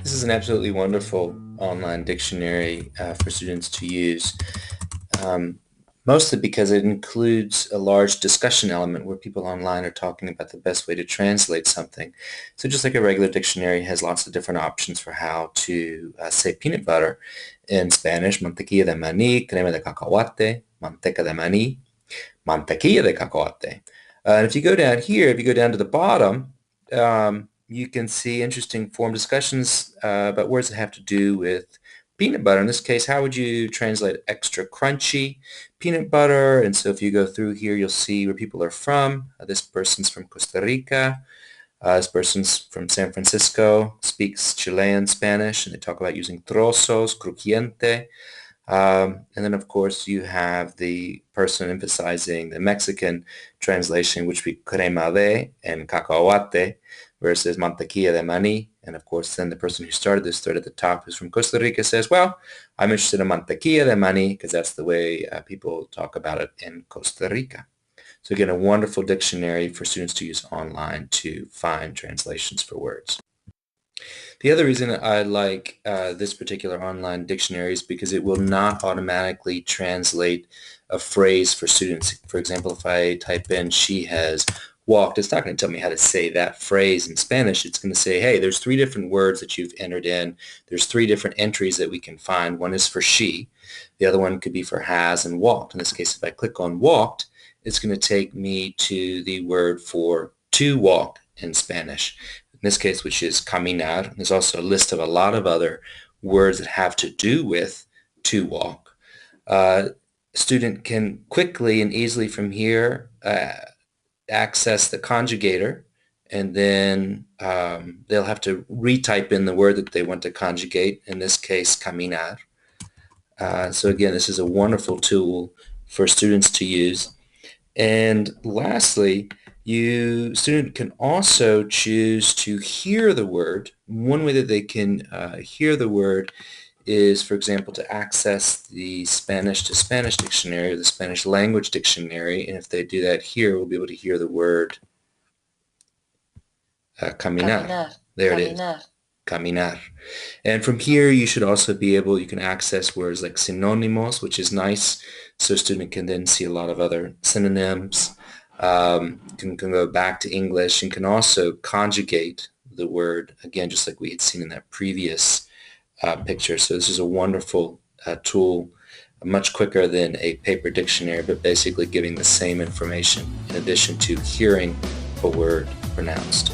This is an absolutely wonderful online dictionary for students to use, um, mostly because it includes a large discussion element where people online are talking about the best way to translate something. So just like a regular dictionary has lots of different options for how to say peanut butter in Spanish, mantequilla de maní, crema de cacahuate, manteca de maní, mantequilla de cacahuate. And if you go down here, if you go down to the bottom, you can see interesting forum discussions about words that have to do with peanut butter. In this case, how would you translate extra crunchy peanut butter? And so if you go through here, you'll see where people are from. This person's from Costa Rica. This person's from San Francisco, speaks Chilean Spanish, and they talk about using trozos, crujiente. And then, of course, you have the person emphasizing the Mexican translation, which would be crema de and cacahuate versus mantequilla de maní. And, of course, then the person who started this thread at the top, who's from Costa Rica, says, well, I'm interested in mantequilla de maní because that's the way people talk about it in Costa Rica. So, again, a wonderful dictionary for students to use online to find translations for words. The other reason I like this particular online dictionary is because it will not automatically translate a phrase for students. For example, if I type in she has walked, it's not going to tell me how to say that phrase in Spanish. It's going to say, hey, there's three different words that you've entered in. There's three different entries that we can find. One is for she. The other one could be for has and walked. In this case, if I click on walked, it's going to take me to the word for to walk in Spanish. In this case, which is caminar. There's also a list of a lot of other words that have to do with to walk. Student can quickly and easily from here access the conjugator, and then they'll have to retype in the word that they want to conjugate, in this case, caminar. So again, this is a wonderful tool for students to use. And lastly, student can also choose to hear the word. One way that they can hear the word is, for example, to access the Spanish to Spanish dictionary or the Spanish language dictionary. And if they do that here, we'll be able to hear the word caminar. Caminar, There it is, caminar. caminar. And from here, you should also be able, you can access words like sinónimos, which is nice. So a student can then see a lot of other synonyms. Can go back to English and can also conjugate the word, again, just like we had seen in that previous picture. So this is a wonderful tool, much quicker than a paper dictionary, but basically giving the same information in addition to hearing a word pronounced.